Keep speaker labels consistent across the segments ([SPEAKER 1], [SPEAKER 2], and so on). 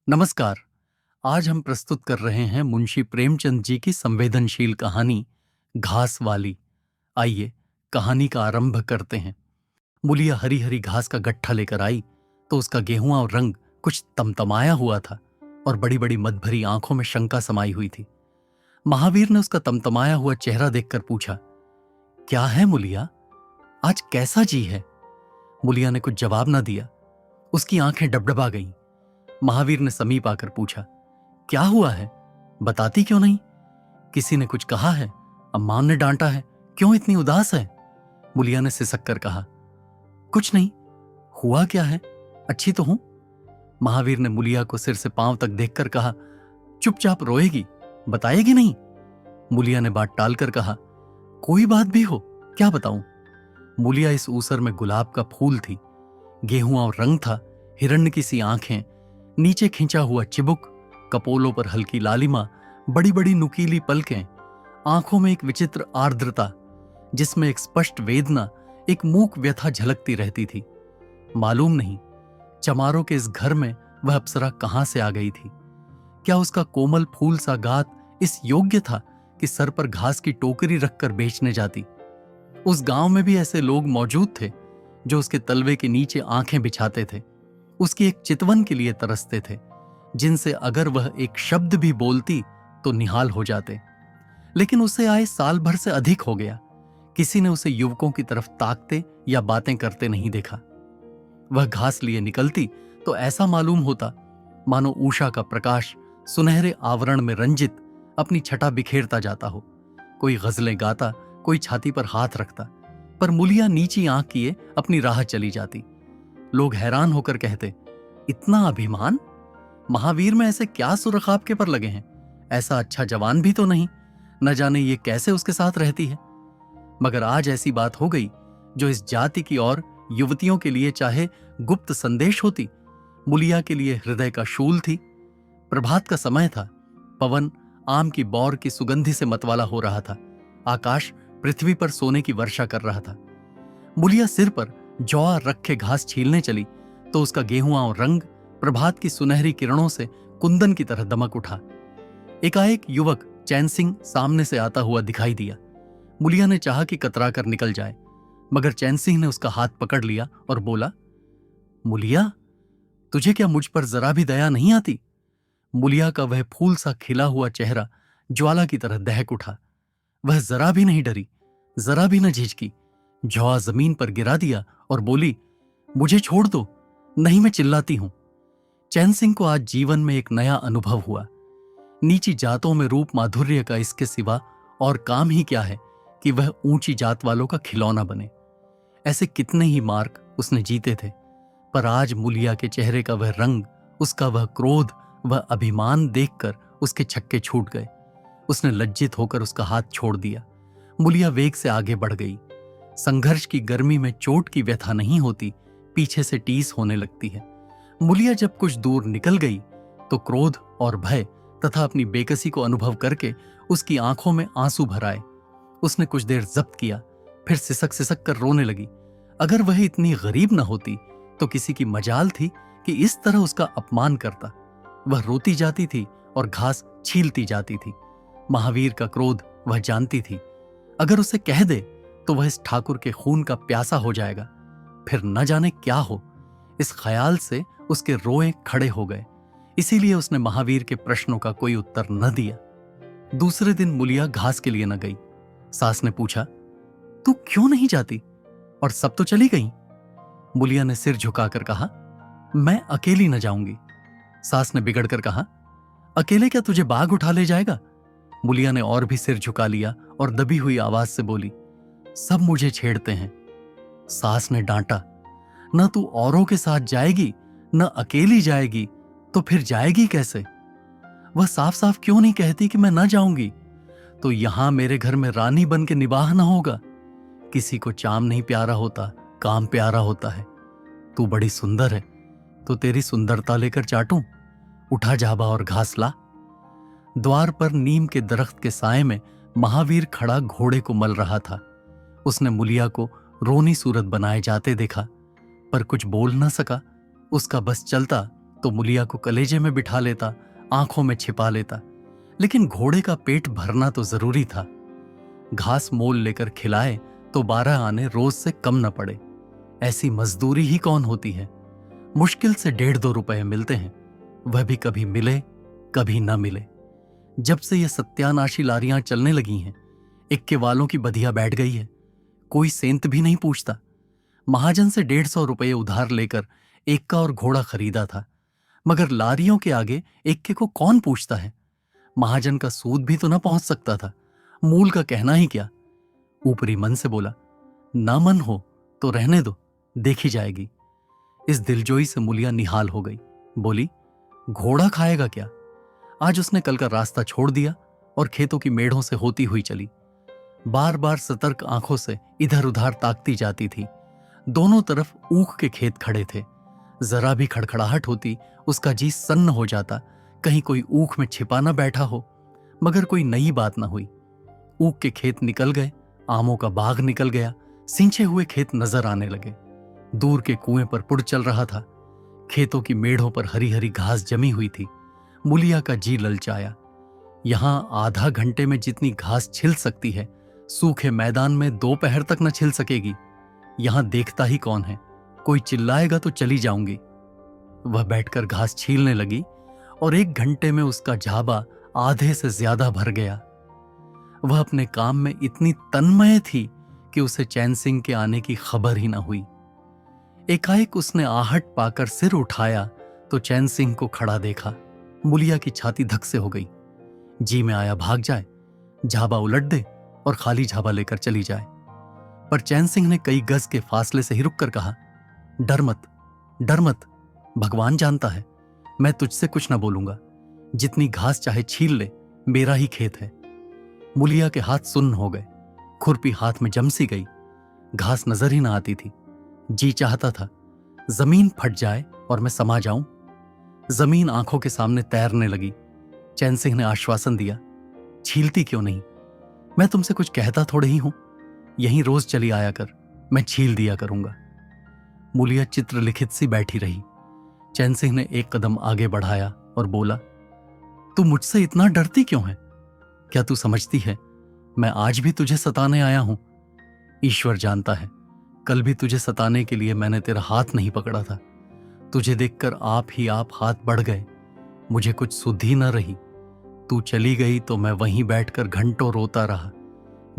[SPEAKER 1] नमस्कार। आज हम प्रस्तुत कर रहे हैं मुंशी प्रेमचंद जी की संवेदनशील कहानी घास वाली। आइए कहानी का आरंभ करते हैं। मुलिया हरी हरी घास का गट्ठा लेकर आई तो उसका गेहुआ और रंग कुछ तमतमाया हुआ था और बड़ी बड़ी मदभरी आंखों में शंका समाई हुई थी। महावीर ने उसका तमतमाया हुआ चेहरा देखकर पूछा, क्या है मुलिया, आज कैसा जी है? मुलिया ने कुछ जवाब न दिया। उसकी आंखें डबडबा गईं। महावीर ने समीप आकर पूछा, क्या हुआ है, बताती क्यों नहीं? किसी ने कुछ कहा है? अम्मा ने डांटा है? क्यों इतनी उदास है? मुलिया ने सिसक कर कहा, कुछ नहीं। हुआ क्या है, अच्छी तो हूं। महावीर ने मुलिया को सिर से पांव तक देखकर कहा, चुपचाप रोएगी, बताएगी नहीं? मुलिया ने बात टालकर कहा, कोई बात भी हो, क्या बताऊं? मुलिया इस ऊसर में गुलाब का फूल थी। गेहुआ और रंग था, हिरण्य की सी आंखें, नीचे खिंचा हुआ चिबुक, कपोलों पर हल्की लालिमा, बड़ी बड़ी नुकीली पलकें, आंखों में एक विचित्र आर्द्रता जिसमें एक स्पष्ट वेदना, एक मूक व्यथा झलकती रहती थी। मालूम नहीं चमारों के इस घर में वह अप्सरा कहां से आ गई थी। क्या उसका कोमल फूल सा गात इस योग्य था कि सर पर घास की टोकरी रखकर बेचने जाती? उस गांव में भी ऐसे लोग मौजूद थे जो उसके तलवे के नीचे आंखें बिछाते थे, उसकी एक चितवन के लिए तरसते थे, जिनसे अगर वह एक शब्द भी बोलती तो निहाल हो जाते। लेकिन उसे आए साल भर से अधिक हो गया, किसी ने उसे युवकों की तरफ ताकते या बातें करते नहीं देखा। वह घास लिए निकलती तो ऐसा मालूम होता मानो उषा का प्रकाश सुनहरे आवरण में रंजित अपनी छटा बिखेरता जाता हो। कोई गजलें गाता, कोई छाती पर हाथ रखता, पर मुलिया नीची आंख किए अपनी राह चली जाती। लोग हैरान होकर कहते, इतना अभिमान? महावीर में ऐसे क्या सुरख के पर लगे हैं? ऐसा अच्छा जवान भी तो नहीं, न जाने ये कैसे उसके साथ रहती है। मगर आज ऐसी बात हो गई जो इस जाति की और युवतियों के लिए चाहे गुप्त संदेश होती, मुलिया के लिए हृदय का शूल थी। प्रभात का समय था, पवन आम की बौर की सुगंधि से मतवाला हो रहा था, आकाश पृथ्वी पर सोने की वर्षा कर रहा था। मुलिया सिर पर जौ रखे घास छीलने चली तो उसका गेहुआ और रंग प्रभात की सुनहरी किरणों से कुंदन की तरह दमक उठा। एकाएक युवक चैन सिंह सामने से आता हुआ दिखाई दिया। मुलिया ने चाहा कि कतरा कर निकल जाए, मगर चैन सिंह ने उसका हाथ पकड़ लिया और बोला, मुलिया, तुझे क्या मुझ पर जरा भी दया नहीं आती? मुलिया का वह फूल सा खिला हुआ चेहरा ज्वाला की तरह दहक उठा। वह जरा भी नहीं डरी, जरा भी न झिझकी, झोंआ जमीन पर गिरा दिया और बोली, मुझे छोड़ दो, नहीं मैं चिल्लाती हूं। चैन सिंह को आज जीवन में एक नया अनुभव हुआ। नीची जातों में रूप माधुर्य का इसके सिवा और काम ही क्या है कि वह ऊंची जात वालों का खिलौना बने। ऐसे कितने ही मार्क उसने जीते थे, पर आज मुलिया के चेहरे का वह रंग, उसका वह क्रोध, वह अभिमान देखकर उसके छक्के छूट गए। उसने लज्जित होकर उसका हाथ छोड़ दिया। मुलिया वेग से आगे बढ़ गई। संघर्ष की गर्मी में चोट की व्यथा नहीं होती, पीछे से टीस होने लगती है। मुलिया जब कुछ दूर निकल गई तो क्रोध और भय तथा अपनी बेकसी को अनुभव करके उसकी आंखों में आंसू भर आए। उसने कुछ देर जब्त किया, फिर सिसक सिसक कर रोने लगी। अगर वह इतनी गरीब न होती तो किसी की मजाल थी कि इस तरह उसका अपमान करता। वह रोती जाती थी और घास छीलती जाती थी। महावीर का क्रोध वह जानती थी, अगर उसे कह दे तो वह इस ठाकुर के खून का प्यासा हो जाएगा, फिर न जाने क्या हो। इस ख्याल से उसके रोए खड़े हो गए। इसीलिए उसने महावीर के प्रश्नों का कोई उत्तर न दिया। दूसरे दिन मुलिया घास के लिए न गई। सास ने पूछा, तू क्यों नहीं जाती? और सब तो चली गई। मुलिया ने सिर झुकाकर कहा, मैं अकेली न जाऊंगी। सास ने बिगड़कर कहा, अकेले क्या तुझे बाघ उठा ले जाएगा? मुलिया ने और भी सिर झुका लिया और दबी हुई आवाज से बोली, सब मुझे छेड़ते हैं। सास ने डांटा, न तू औरों के साथ जाएगी न अकेली जाएगी, तो फिर जाएगी कैसे? वह साफ साफ क्यों नहीं कहती कि मैं न जाऊंगी? तो यहां मेरे घर में रानी बन के निबाह न होगा। किसी को चाम नहीं प्यारा होता, काम प्यारा होता है। तू बड़ी सुंदर है, तो तेरी सुंदरता लेकर चाटूं। उठा जाबा और घास ला। द्वार पर नीम के दरख्त के साए में महावीर खड़ा घोड़े को मल रहा था। उसने मुलिया को रोनी सूरत बनाए जाते देखा, पर कुछ बोल न सका। उसका बस चलता तो मुलिया को कलेजे में बिठा लेता, आंखों में छिपा लेता, लेकिन घोड़े का पेट भरना तो जरूरी था। घास मोल लेकर खिलाए तो 12 आने रोज से कम न पड़े। ऐसी मजदूरी ही कौन होती है। मुश्किल से 1.5-2 रुपए मिलते हैं, वह भी कभी मिले कभी न मिले। जब से ये सत्यानाशी लारियां चलने लगी हैं, इक्के वालों की बधिया बैठ गई है। कोई सेंत भी नहीं पूछता। महाजन से 150 रुपये उधार लेकर इक्का और घोड़ा खरीदा था, मगर लारियों के आगे इक्के को कौन पूछता है। महाजन का सूद भी तो न पहुंच सकता था, मूल का कहना ही क्या। ऊपरी मन से बोला, ना मन हो तो रहने दो, देखी जाएगी। इस दिलजोई से मुलिया निहाल हो गई। बोली, घोड़ा खाएगा क्या। आज उसने कल का रास्ता छोड़ दिया और खेतों की मेढ़ों से होती हुई चली। बार बार सतर्क आंखों से इधर उधर ताकती जाती थी। दोनों तरफ ऊख के खेत खड़े थे। जरा भी खड़खड़ाहट होती उसका जी सन्न हो जाता, कहीं कोई ऊख में छिपा न बैठा हो। मगर कोई नई बात न हुई। ऊख के खेत निकल गए, आमों का बाग निकल गया, सींचे हुए खेत नजर आने लगे। दूर के कुएं पर पुड़ चल रहा था। खेतों की मेढ़ों पर हरी हरी घास जमी हुई थी। मुलिया का जी ललचाया। यहां आधा घंटे में जितनी घास छिल सकती है, सूखे मैदान में दोपहर तक न छिल सकेगी। यहां देखता ही कौन है, कोई चिल्लाएगा तो चली जाऊंगी। वह बैठकर घास छीलने लगी और 1 घंटे में उसका झाबा आधे से ज्यादा भर गया। वह अपने काम में इतनी तन्मय थी कि उसे चैन सिंह के आने की खबर ही न हुई। एकाएक उसने आहट पाकर सिर उठाया तो चैन सिंह को खड़ा देखा। मुलिया की छाती धक से हो गई। जी में आया भाग जाए, झाबा उलट दे और खाली झाबा लेकर चली जाए। पर चैन सिंह ने कई गज के फासले से ही रुककर कहा, डर मत, डर मत, भगवान जानता है, मैं तुझसे कुछ ना बोलूंगा। जितनी घास चाहे छील ले, मेरा ही खेत है। मुलिया के हाथ सुन्न हो गए, खुरपी हाथ में जम सी गई। घास नजर ही ना आती थी। जी चाहता था जमीन फट जाए और मैं समा जाऊं। जमीन आंखों के सामने तैरने लगी। चैन सिंह ने आश्वासन दिया, छीलती क्यों नहीं, मैं तुमसे कुछ कहता थोड़े ही हूं। यहीं रोज चली आया कर, मैं छील दिया करूंगा। मुलिया चित्रलिखित सी बैठी रही। चैन सिंह ने एक कदम आगे बढ़ाया और बोला, तू मुझसे इतना डरती क्यों है। क्या तू समझती है मैं आज भी तुझे सताने आया हूं। ईश्वर जानता है, कल भी तुझे सताने के लिए मैंने तेरा हाथ नहीं पकड़ा था। तुझे देखकर आप ही आप हाथ बढ़ गए। मुझे कुछ सुधि न रही। तू चली गई तो मैं वहीं बैठकर घंटों रोता रहा।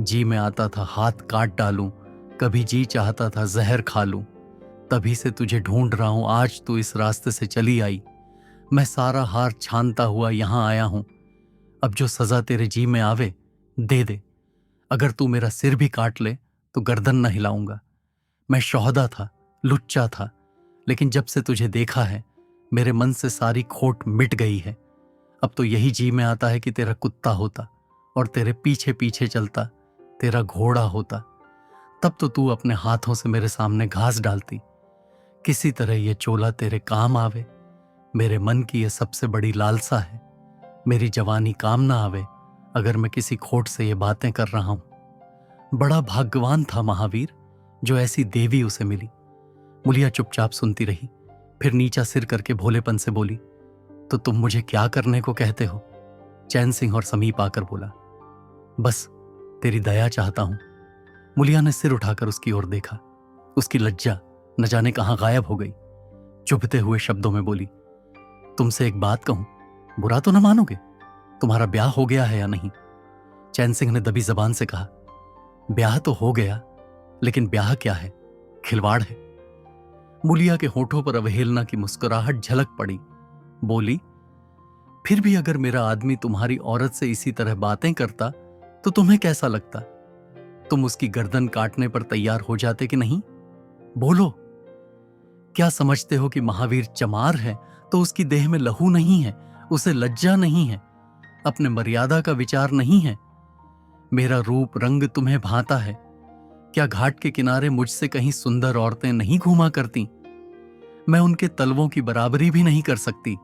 [SPEAKER 1] जी में आता था हाथ काट डालूं, कभी जी चाहता था जहर खा लूं। तभी से तुझे ढूंढ रहा हूं, आज तू इस रास्ते से चली आई। मैं सारा हार छानता हुआ यहां आया हूं। अब जो सजा तेरे जी में आवे दे दे। अगर तू मेरा सिर भी काट ले तो गर्दन न हिलाऊंगा। मैं शौहदा था, लुच्चा था, लेकिन जब से तुझे देखा है मेरे मन से सारी खोट मिट गई है। अब तो यही जी में आता है कि तेरा कुत्ता होता और तेरे पीछे पीछे चलता, तेरा घोड़ा होता। तब तो तू अपने हाथों से मेरे सामने घास डालती। किसी तरह ये चोला तेरे काम आवे। मेरे मन की यह सबसे बड़ी लालसा है। मेरी जवानी काम ना आवे अगर मैं किसी खोट से ये बातें कर रहा हूं। बड़ा भाग्यवान था महावीर जो ऐसी देवी उसे मिली। मुलिया चुपचाप सुनती रही, फिर नीचा सिर करके भोलेपन से बोली, तो तुम मुझे क्या करने को कहते हो। चैन सिंह और समीप आकर बोला, बस तेरी दया चाहता हूं। मुलिया ने सिर उठाकर उसकी ओर देखा। उसकी लज्जा न जाने कहां गायब हो गई। चुभते हुए शब्दों में बोली, तुमसे एक बात कहूं, बुरा तो न मानोगे। तुम्हारा ब्याह हो गया है या नहीं। चैन सिंह ने दबी जबान से कहा, ब्याह तो हो गया, लेकिन ब्याह क्या है, खिलवाड़ है। मुलिया के होठों पर अवहेलना की मुस्कुराहट झलक पड़ी। बोली, फिर भी अगर मेरा आदमी तुम्हारी औरत से इसी तरह बातें करता तो तुम्हें कैसा लगता। तुम उसकी गर्दन काटने पर तैयार हो जाते कि नहीं। बोलो, क्या समझते हो कि महावीर चमार है तो उसकी देह में लहू नहीं है, उसे लज्जा नहीं है, अपने मर्यादा का विचार नहीं है। मेरा रूप रंग तुम्हें भाता है। क्या घाट के किनारे मुझसे कहीं सुंदर औरतें नहीं घूमा करती। मैं उनके तलवों की बराबरी भी नहीं कर सकती।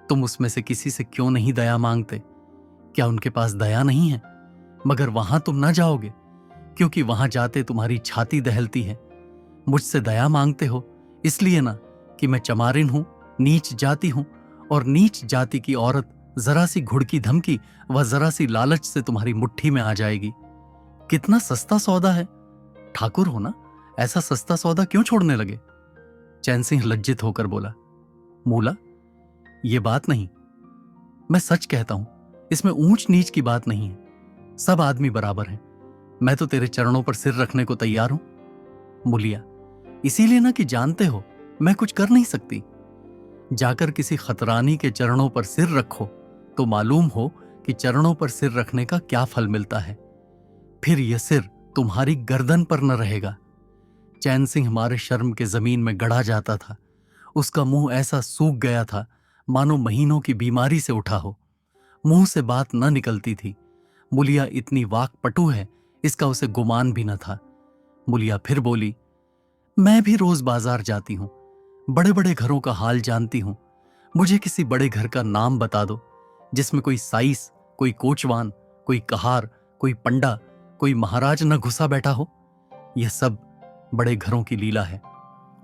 [SPEAKER 1] तुम उसमें से किसी से क्यों नहीं दया मांगते। क्या उनके पास दया नहीं है। मगर वहां तुम ना जाओगे, क्योंकि वहां जाते तुम्हारी छाती दहलती है। मुझसे दया मांगते हो इसलिए ना कि मैं चमारिन हूं, नीच जाति हूं और नीच जाति की औरत जरा सी घुड़की धमकी व जरा सी लालच से तुम्हारी मुट्ठी में आ जाएगी। कितना सस्ता सौदा है। ठाकुर हो ना, ऐसा सस्ता सौदा क्यों छोड़ने लगे? चैन सिंह लज्जित होकर बोला, मूला, ये बात नहीं, मैं सच कहता हूं, इसमें ऊंच नीच की बात नहीं है। सब आदमी बराबर हैं। मैं तो तेरे चरणों पर सिर रखने को तैयार हूं। मुलिया, इसीलिए ना कि जानते हो मैं कुछ कर नहीं सकती। जाकर किसी खतरानी के चरणों पर सिर रखो तो मालूम हो कि चरणों पर सिर रखने का क्या फल मिलता है। फिर यह सिर तुम्हारी गर्दन पर न रहेगा। चैन सिंह हमारे शर्म के जमीन में गड़ा जाता था। उसका मुंह ऐसा सूख गया था मानो महीनों की बीमारी से उठा हो। मुंह से बात न निकलती थी। मुलिया इतनी वाकपटु है, इसका उसे गुमान भी न था। मुलिया फिर बोली, मैं भी रोज बाजार जाती हूं, बड़े बड़े घरों का हाल जानती हूं। मुझे किसी बड़े घर का नाम बता दो जिसमें कोई साइस, कोई कोचवान, कोई कहार, कोई पंडा, कोई महाराज न घुसा बैठा हो। यह सब बड़े घरों की लीला है।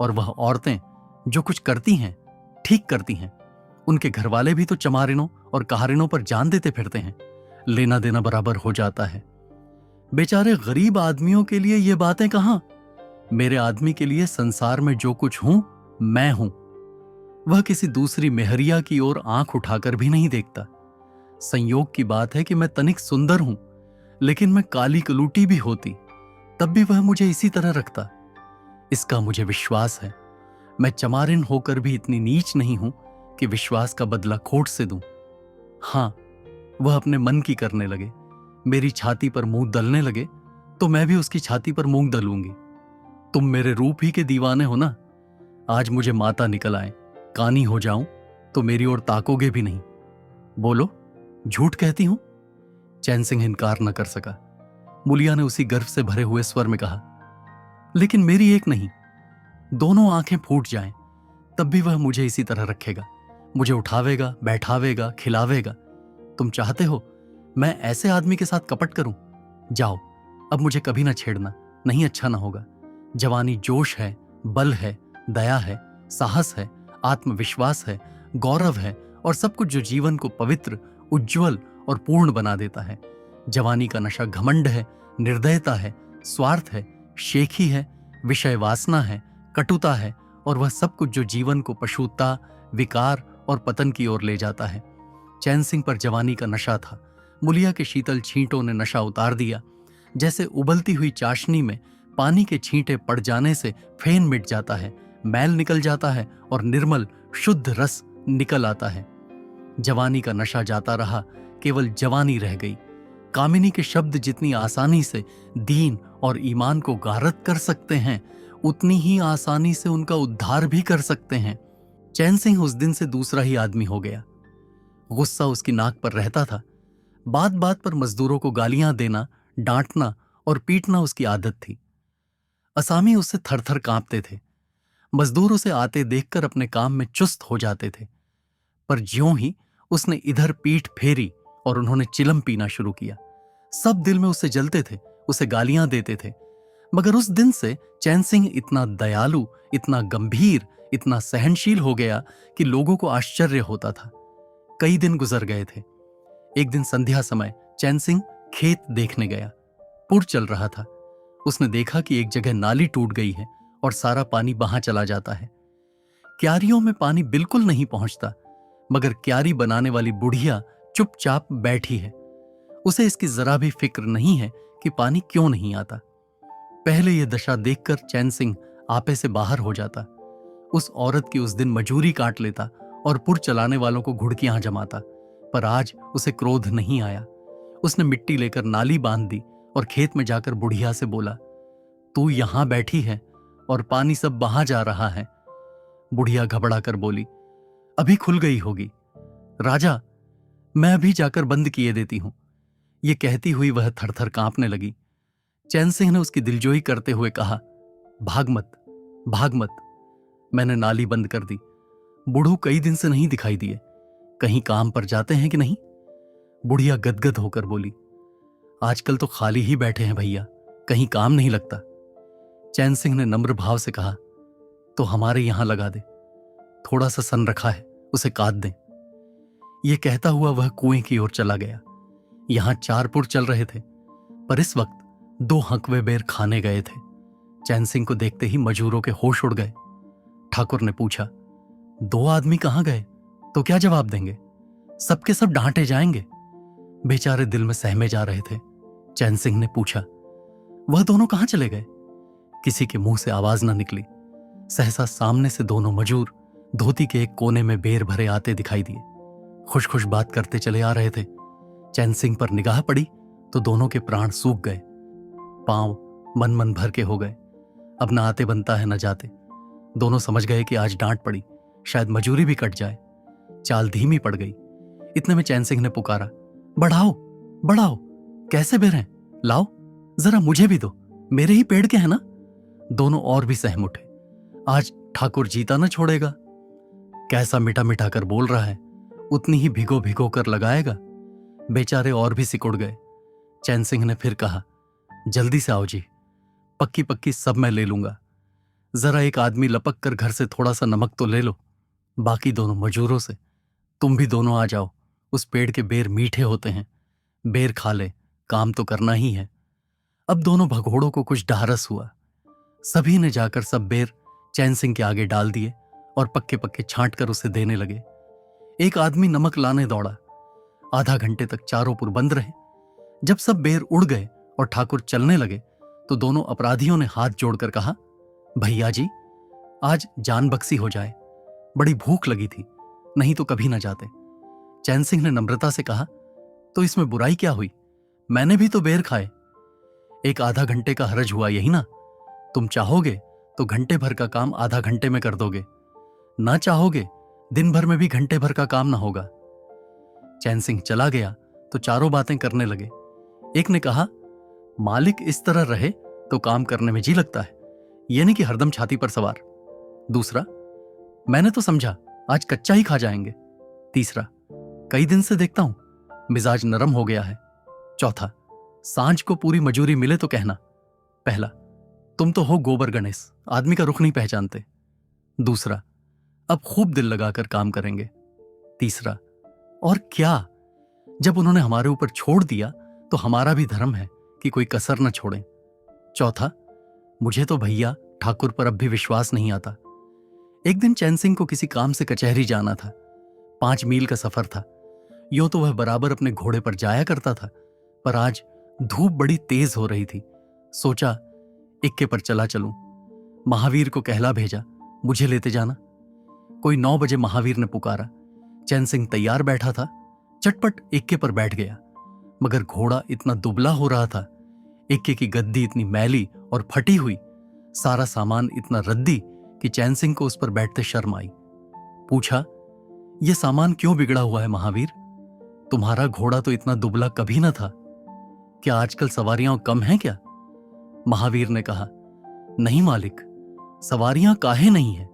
[SPEAKER 1] और वह औरतें जो कुछ करती हैं ठीक करती हैं। उनके घरवाले भी तो चमारिनों और कहारिनों पर जान देते फिरते हैं। लेना देना बराबर हो जाता है। बेचारे गरीब आदमियों के लिए ये बातें कहां। मेरे आदमी के लिए संसार में जो कुछ हूं मैं हूं। वह किसी दूसरी मेहरिया की ओर आंख उठाकर भी नहीं देखता। संयोग की बात है कि मैं तनिक सुंदर हूं, लेकिन मैं काली कलूटी भी होती तब भी वह मुझे इसी तरह रखता। इसका मुझे विश्वास है। मैं चमारिन होकर भी इतनी नीच नहीं हूं कि विश्वास का बदला खोट से दूं। हां, वह अपने मन की करने लगे, मेरी छाती पर मुंह दलने लगे तो मैं भी उसकी छाती पर मुंह दलूंगी। तुम मेरे रूप ही के दीवाने हो ना। आज मुझे माता निकल आए, कानी हो जाऊं तो मेरी ओर ताकोगे भी नहीं। बोलो, झूठ कहती हूं? चैन सिंह इनकार न कर सका। मुलिया ने उसी गर्व से भरे हुए स्वर में कहा, लेकिन मेरी एक नहीं, दोनों आंखें फूट जाएं तब भी वह मुझे इसी तरह रखेगा। मुझे उठावेगा, बैठावेगा, खिलावेगा। तुम चाहते हो मैं ऐसे आदमी के साथ कपट करूं? जाओ, अब मुझे कभी ना छेड़ना, नहीं अच्छा ना होगा। जवानी जोश है, बल है, दया है, साहस है, आत्मविश्वास है, गौरव है और सब कुछ जो जीवन को पवित्र, उज्जवल और पूर्ण बना देता है। जवानी का नशा घमंड है, निर्दयता है, स्वार्थ है, शेखी है, विषय वासना है, कटुता है और वह सब कुछ जो जीवन को पशुता, विकार और पतन की ओर ले जाता है। चैन सिंह पर जवानी का नशा था। मुलिया के शीतल छींटों ने नशा उतार दिया। जैसे उबलती हुई चाशनी में पानी के छींटे पड़ जाने से फेन मिट जाता है, मैल निकल जाता है और निर्मल शुद्ध रस निकल आता है। जवानी का नशा जाता रहा, केवल जवानी रह गई। कामिनी के शब्द जितनी आसानी से दीन और ईमान को गारत कर सकते हैं, उतनी ही आसानी से उनका उद्धार भी कर सकते हैं। चैन सिंह उस दिन से दूसरा ही आदमी हो गया। गुस्सा उसकी नाक पर रहता था। बात बात पर मजदूरों को गालियां देना, डांटना और पीटना उसकी आदत थी। असामी उससे थरथर कांपते थे। मजदूर उसे आते देखकर अपने काम में चुस्त हो जाते थे। पर ज्यों ही उसने इधर पीठ फेरी और उन्होंने चिलम पीना शुरू किया, सब दिल में उससे जलते थे, उसे गालियां देते थे। मगर उस दिन से चैन सिंह इतना दयालु, इतना गंभीर, इतना सहनशील हो गया कि लोगों को आश्चर्य होता था। कई दिन गुजर गए थे। एक दिन संध्या समय चैन सिंह खेत देखने गया। पुर चल रहा था। उसने देखा कि एक जगह नाली टूट गई है और सारा पानी बहां चला जाता है। क्यारियों में पानी बिल्कुल नहीं पहुंचता, मगर क्यारी बनाने वाली बुढ़िया चुपचाप बैठी है। उसे इसकी जरा भी फिक्र नहीं है कि पानी क्यों नहीं आता। पहले यह दशा देखकर चैन सिंह आपे से बाहर हो जाता। उस औरत की उस दिन मजूरी काट लेता और पुर चलाने वालों को घुड़कियां जमाता। पर आज उसे क्रोध नहीं आया। उसने मिट्टी लेकर नाली बांध दी और खेत में जाकर बुढ़िया से बोला, तू यहां बैठी है और पानी सब बहा जा रहा है। बुढ़िया घबरा कर बोली, अभी खुल गई होगी। राजा, मैं अभी जाकर बंद किए देती हूं। ये कहती हुई वह थरथर कांपने लगी। चैन सिंह ने उसकी दिलजोई करते हुए कहा, भाग मत, भाग मत। मैंने नाली बंद कर दी। बूढ़ू कई दिन से नहीं दिखाई दिए, कहीं काम पर जाते हैं कि नहीं? बुढ़िया गदगद होकर बोली, आजकल तो खाली ही बैठे हैं भैया, कहीं काम नहीं लगता। चैन सिंह ने नम्र भाव से कहा, तो हमारे यहां लगा दे। थोड़ा सा सन रखा है, उसे काट दें। ये कहता हुआ वह कुएं की ओर चला गया। यहां 4 पुर चल रहे थे, पर इस वक्त 2 हंकवे बेर खाने गए थे। चैन सिंह को देखते ही मजूरों के होश उड़ गए। ठाकुर ने पूछा, 2 आदमी कहां गए? तो क्या जवाब देंगे? सबके सब डांटे जाएंगे। बेचारे दिल में सहमे जा रहे थे। चैन सिंह ने पूछा, वह दोनों कहां चले गए? किसी के मुंह से आवाज न निकली। सहसा सामने से दोनों मजूर धोती के एक कोने में बेर भरे आते दिखाई दिए। खुश खुश बात करते चले आ रहे थे। चैन सिंह पर निगाह पड़ी तो दोनों के प्राण सूख गए। पांव मन मन भर के हो गए। अब न आते बनता है न जाते। दोनों समझ गए कि आज डांट पड़ी, शायद मजूरी भी कट जाए। चाल धीमी पड़ गई। इतने में चैन सिंह ने पुकारा, बढ़ाओ बढ़ाओ, कैसे बेर हैं? लाओ जरा मुझे भी दो, मेरे ही पेड़ के हैं ना। दोनों और भी सहम उठे। आज ठाकुर जीता न छोड़ेगा। कैसा मिठा मिठा कर बोल रहा है, उतनी ही भिगो भिगो कर लगाएगा। बेचारे और भी सिकुड़ गए। चैन सिंह ने फिर कहा, जल्दी से आओ जी, पक्की पक्की सब मैं ले लूंगा। जरा एक आदमी लपक कर घर से थोड़ा सा नमक तो ले लो। बाकी दोनों मजूरों से, तुम भी दोनों आ जाओ, उस पेड़ के बेर मीठे होते हैं, बेर खा ले, काम तो करना ही है। अब दोनों भगोड़ों को कुछ ढारस हुआ। सभी ने जाकर सब बेर चैन सिंह के आगे डाल दिए और पक्के पक्के छांट कर उसे देने लगे। एक आदमी नमक लाने दौड़ा। आधा घंटे तक चारों पुर बंद रहे। जब सब बेर उड़ गए और ठाकुर चलने लगे तो दोनों अपराधियों ने हाथ जोड़कर कहा, भैया जी, आज जान बख्शी हो जाए, बड़ी भूख लगी थी, नहीं तो कभी ना जाते। चैन सिंह ने नम्रता से कहा, तो इसमें बुराई क्या हुई, मैंने भी तो बेर खाए। एक आधा घंटे का हरज हुआ यही ना। तुम चाहोगे तो घंटे भर का काम आधा घंटे में कर दोगे, ना चाहोगे दिन भर में भी घंटे भर का काम ना होगा। चैन सिंह चला गया तो चारों बातें करने लगे। एक ने कहा, मालिक इस तरह रहे तो काम करने में जी लगता है, यह नहीं कि हरदम छाती पर सवार। दूसरा, मैंने तो समझा आज कच्चा ही खा जाएंगे। तीसरा, कई दिन से देखता हूं मिजाज नरम हो गया है। चौथा, सांझ को पूरी मजूरी मिले तो कहना। पहला, तुम तो हो गोबर गणेश, आदमी का रुख नहीं पहचानते। दूसरा, अब खूब दिल लगाकर काम करेंगे। तीसरा, और क्या, जब उन्होंने हमारे ऊपर छोड़ दिया तो हमारा भी धर्म है कि कोई कसर न छोड़ें। चौथा, मुझे तो भैया ठाकुर पर अब भी विश्वास नहीं आता। एक दिन चैन सिंह को किसी काम से कचहरी जाना था। 5 मील का सफर था। यूं तो वह बराबर अपने घोड़े पर जाया करता था, पर आज धूप बड़ी तेज हो रही थी। सोचा इक्के पर चला चलूं। महावीर को कहला भेजा, मुझे लेते जाना। कोई 9 बजे महावीर ने पुकारा। चैन सिंह तैयार बैठा था, चटपट इक्के पर बैठ गया। मगर घोड़ा इतना दुबला हो रहा था, इक्के की गद्दी इतनी मैली और फटी हुई, सारा सामान इतना रद्दी कि चैन सिंह को उस पर बैठते शर्म आई। पूछा, यह सामान क्यों बिगड़ा हुआ है महावीर? तुम्हारा घोड़ा तो इतना दुबला कभी न था। क्या आजकल सवारियां कम हैं क्या? महावीर ने कहा, नहीं मालिक, सवारियां काहे नहीं है,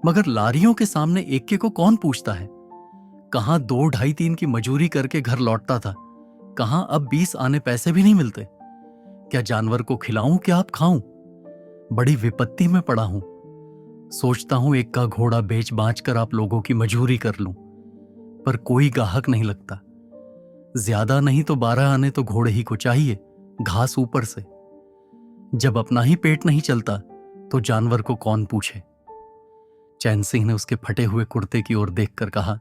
[SPEAKER 1] मगर लारियों के सामने इक्के को कौन पूछता है। कहां 2, 2.5, 3 की मजूरी करके घर लौटता था, कहां अब 20 आने पैसे भी नहीं मिलते। क्या जानवर को खिलाऊं, क्या आप खाऊं? बड़ी विपत्ति में पड़ा हूं। सोचता हूं एक का घोड़ा बेच बांच कर आप लोगों की मजूरी कर लूं, पर कोई गाहक नहीं लगता। ज्यादा नहीं तो 12 आने तो घोड़े ही को चाहिए, घास ऊपर से। जब अपना ही पेट नहीं चलता तो जानवर को कौन पूछे। चैन सिंह ने उसके फटे हुए कुर्ते की ओर देखकर कहा,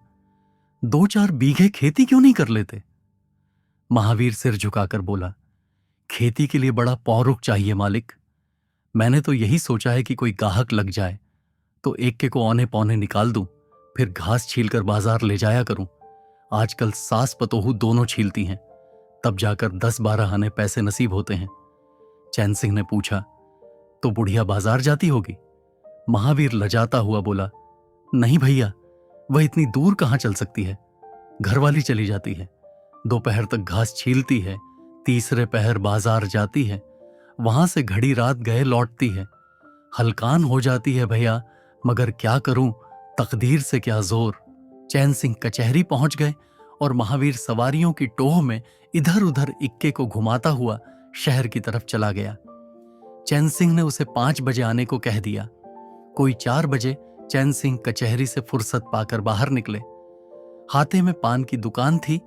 [SPEAKER 1] 2-4 बीघे खेती क्यों नहीं कर लेते? महावीर सिर झुकाकर बोला, खेती के लिए बड़ा पौरुख चाहिए मालिक। मैंने तो यही सोचा है कि कोई गाहक लग जाए तो इक्के को औने पौने निकाल दूं, फिर घास छीलकर बाजार ले जाया करूं। आजकल सास पतोहू दोनों छीलती हैं, तब जाकर 10-12 आने पैसे नसीब होते हैं। चैन सिंह ने पूछा, तो बुढ़िया बाजार जाती होगी? महावीर लजाता हुआ बोला, नहीं भैया, वह इतनी दूर कहां चल सकती है, घरवाली चली जाती है। दोपहर तक घास छीलती है, तीसरे पहर बाजार जाती है, वहां से घड़ी रात गए लौटती है। हलकान हो जाती है भैया, मगर क्या करूं, तकदीर से क्या जोर। चैन सिंह कचहरी पहुंच गए और महावीर सवारियों की टोह में इधर उधर इक्के को घुमाता हुआ शहर की तरफ चला गया। चैन सिंह ने उसे 5 बजे आने को कह दिया। कोई 4 बजे चैन सिंह कचहरी से फुर्सत पाकर बाहर निकले। हाथे में पान की दुकान थी।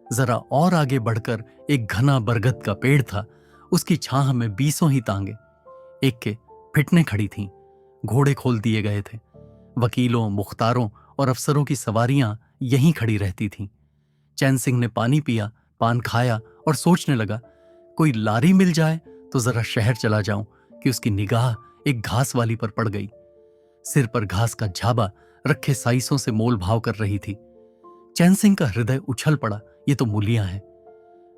[SPEAKER 1] जरा और आगे बढ़कर एक घना बरगद का पेड़ था। उसकी छाह में 20 ही तांगे एक के फिटने खड़ी थीं। घोड़े खोल दिए गए थे। वकीलों, मुख्तारों और अफसरों की सवारियां यहीं खड़ी रहती थीं। चैन सिंह ने पानी पिया, पान खाया और सोचने लगा, कोई लारी मिल जाए तो जरा शहर चला जाऊं, कि उसकी निगाह एक घास वाली पर पड़ गई। सिर पर घास का झाबा रखे साइसों से मोल भाव कर रही थी। चैन सिंह का हृदय उछल पड़ा। ये तो मूलिया है।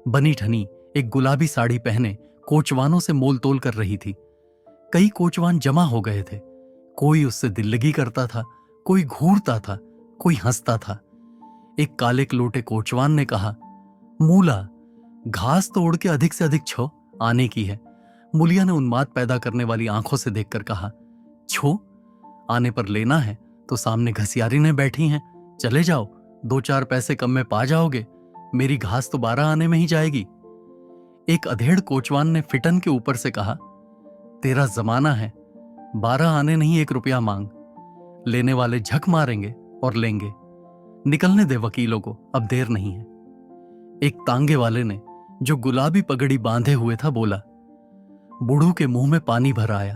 [SPEAKER 1] बनी ठनी एक गुलाबी साड़ी पहने कोचवानों से मोल तोल कर रही थी। कई कोचवान जमा हो गए थे। कोई उससे दिल लगी करता था, कोई घूरता था, कोई हंसता था। एक काले कलोटे कोचवान ने कहा, मूला, घास तो उड़ के अधिक से अधिक छो आने की है। मूलिया ने उन्माद पैदा करने वाली आंखों से देखकर कहा, छो आने पर लेना है तो सामने घसियारी ने बैठी हैं, चले जाओ, 2-4 पैसे कम में पा जाओगे। मेरी घास तो 12 आने में ही जाएगी। एक अधेड़ कोचवान ने फिटन के ऊपर से कहा, तेरा जमाना है, 12 आने नहीं 1 रुपया मांग। लेने वाले झक मारेंगे और लेंगे। निकलने दे वकीलों को, अब देर नहीं है। एक तांगे वाले ने, जो गुलाबी पगड़ी बांधे हुए था, बोला। बूढ़ू के मुंह में पानी भर आया।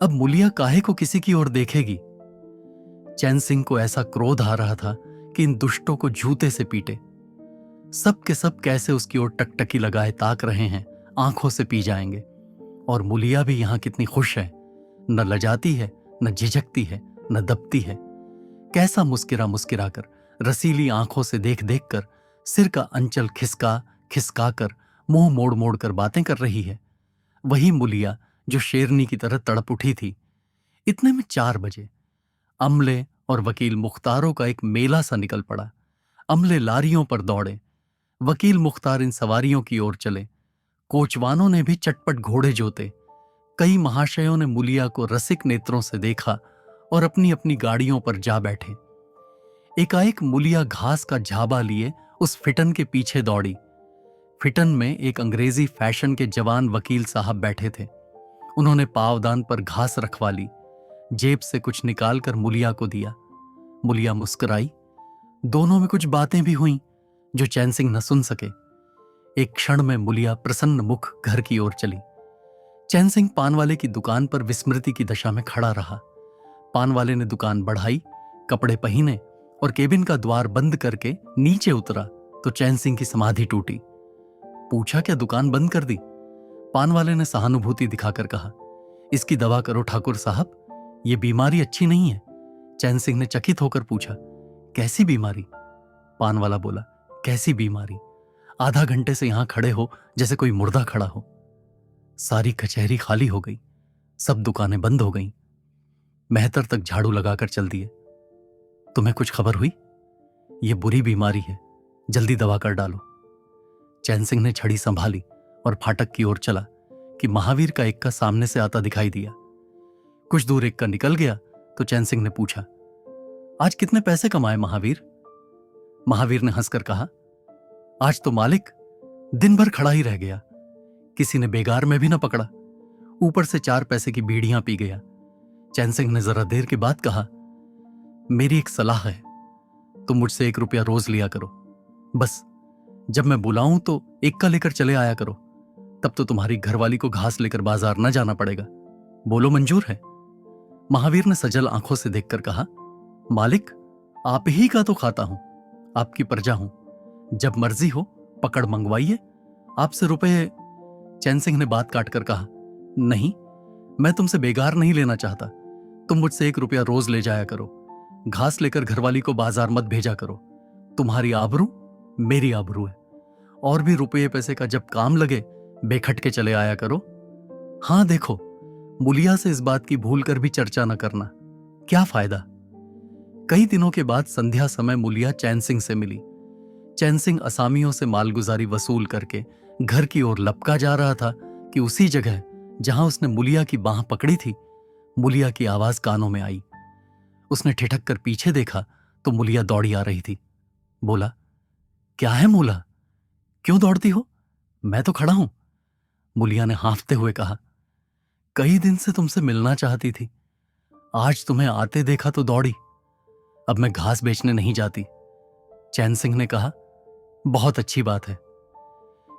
[SPEAKER 1] अब मूलिया काहे को किसी की ओर देखेगी। चैन सिंह को ऐसा क्रोध आ रहा था कि इन दुष्टों को जूते से पीटे। सब के सब कैसे उसकी ओर टकटकी लगाए ताक रहे हैं, आंखों से पी जाएंगे। और मूलिया भी यहां कितनी खुश है, न लजाती है, न झिझकती है, न दबती है। कैसा मुस्किरा मुस्किरा कर, रसीली आंखों से देख देख कर, सिर का अंचल खिसका खिसका कर, मुंह मोड़ मोड़ कर बातें कर रही है। वही मूलिया जो शेरनी की तरह तड़प उठी थी। इतने में 4 बजे अमले और वकील मुख्तारों का एक मेला सा निकल पड़ा। अमले लारियों पर दौड़े, वकील मुख्तार इन सवारियों की ओर चले। कोचवानों ने भी चटपट घोड़े जोते। कई महाशयों ने मूलिया को रसिक नेत्रों से देखा और अपनी अपनी गाड़ियों पर जा बैठे। एकाएक मूलिया घास का झाबा लिए उस फिटन के पीछे दौड़ी। फिटन में एक अंग्रेजी फैशन के जवान वकील साहब बैठे थे। उन्होंने पावदान पर घास रखवा ली, जेब से कुछ निकालकर मूलिया को दिया। मूलिया मुस्कुराई। दोनों में कुछ बातें भी हुईं जो चैन सिंह न सुन सके। एक क्षण में मूलिया प्रसन्न मुख घर की ओर चली। चैन सिंह पान वाले की दुकान पर विस्मृति की दशा में खड़ा रहा। पान वाले ने दुकान बढ़ाई, कपड़े पहने और केबिन का द्वार बंद करके नीचे उतरा तो चैन सिंह की समाधि टूटी। पूछा, क्या दुकान बंद कर दी? पान वाले ने सहानुभूति दिखाकर कहा, इसकी दवा करो ठाकुर साहब, ये बीमारी अच्छी नहीं है। चैन सिंह ने चकित होकर पूछा, कैसी बीमारी? पान वाला बोला, कैसी बीमारी? आधा घंटे से यहां खड़े हो जैसे कोई मुर्दा खड़ा हो। सारी कचहरी खाली हो गई, सब दुकानें बंद हो गईं। मेहतर तक झाड़ू लगाकर चल दिए। तुम्हें कुछ खबर हुई? ये बुरी बीमारी है, जल्दी दवा कर डालो। चैन सिंह ने छड़ी संभाली और फाटक की ओर चला कि महावीर का इक्का सामने से आता दिखाई दिया। कुछ दूर इक्का निकल गया तो चैन सिंह ने पूछा, आज कितने पैसे कमाए महावीर? महावीर ने हंसकर कहा, आज तो मालिक दिन भर खड़ा ही रह गया, किसी ने बेगार में भी ना पकड़ा, ऊपर से 4 पैसे की बीड़ियां पी गया। चैन सिंह ने जरा देर के बाद कहा, मेरी एक सलाह है, तुम मुझसे 1 रुपया रोज लिया करो। बस जब मैं बुलाऊं तो इक्का लेकर चले आया करो, तब तो तुम्हारी घरवाली को घास लेकर बाजार न जाना पड़ेगा। बोलो मंजूर है? महावीर ने सजल आंखों से देखकर कहा, मालिक आप ही का तो खाता हूं, आपकी प्रजा हूं, जब मर्जी हो पकड़ मंगवाइए, आपसे रुपए। चैन सिंह ने बात काटकर कहा, नहीं, मैं तुमसे बेगार नहीं लेना चाहता, तुम मुझसे 1 रुपया रोज ले जाया करो, घास लेकर घरवाली को बाजार मत भेजा करो, तुम्हारी आबरू मेरी आबरू है। और भी रुपये पैसे का जब काम लगे बेखटके चले आया करो। हां देखो, मूलिया से इस बात की भूल कर भी चर्चा न करना, क्या फायदा। कई दिनों के बाद संध्या समय मूलिया चैन सिंह से मिली। चैन सिंह असामियों से मालगुजारी वसूल करके घर की ओर लपका जा रहा था कि उसी जगह जहां उसने मूलिया की बांह पकड़ी थी, मूलिया की आवाज कानों में आई। उसने ठिठक कर पीछे देखा तो मूलिया दौड़ी आ रही थी। बोला, क्या है मूला, क्यों दौड़ती हो? मैं तो खड़ा हूं। मूलिया ने हांफते हुए कहा, कई दिन से तुमसे मिलना चाहती थी, आज तुम्हें आते देखा तो दौड़ी, अब मैं घास बेचने नहीं जाती। चैन सिंह ने कहा, बहुत अच्छी बात है।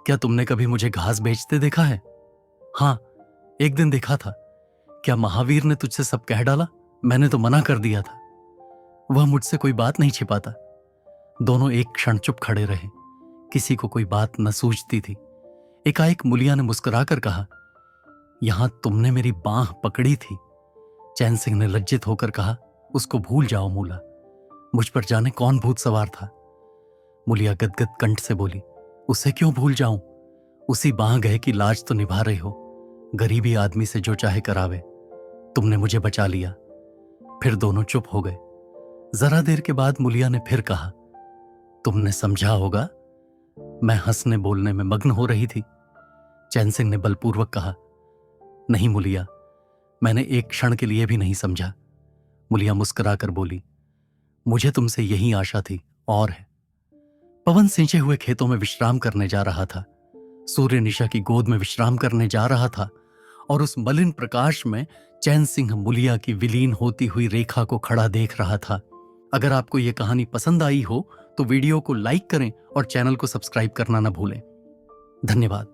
[SPEAKER 1] क्या तुमने कभी मुझे घास बेचते देखा है? हाँ, एक दिन देखा था। क्या महावीर ने तुझसे सब कह डाला? मैंने तो मना कर दिया था। वह मुझसे कोई बात नहीं छिपाता। दोनों एक क्षण चुप खड़े रहे। किसी को कोई बात न सूझती थी। एकाएक मुलिया ने मुस्कुराकर कहा, यहां तुमने मेरी बांह पकड़ी थी। चैन सिंह ने लज्जित होकर कहा, उसको भूल जाओ मूला, मुझ पर जाने कौन भूत सवार था। मुलिया गदगद कंठ से बोली, उसे क्यों भूल जाऊं? उसी बांह गए की लाज तो निभा रहे हो। गरीबी आदमी से जो चाहे करावे। तुमने मुझे बचा लिया। फिर दोनों चुप हो गए। जरा देर के बाद मुलिया ने फिर कहा, तुमने समझा होगा। मैं हंसने बोलने में मग्न हो रही थी। चैन सिंह ने बलपूर्वक कहा, नहीं मुलिया, मैंने एक क्षण के लिए भी नहीं समझा। मुलिया मुस्कुराकर बोली, मुझे तुमसे यही आशा थी और है। पवन सिंचे हुए खेतों में विश्राम करने जा रहा था। सूर्य निशा की गोद में विश्राम करने जा रहा था और उस मलिन प्रकाश में चैन सिंह मुलिया की विलीन होती हुई रेखा को खड़ा देख रहा था। अगर आपको यह कहानी पसंद आई हो तो वीडियो को लाइक करें और चैनल को सब्सक्राइब करना न भूलें। धन्यवाद।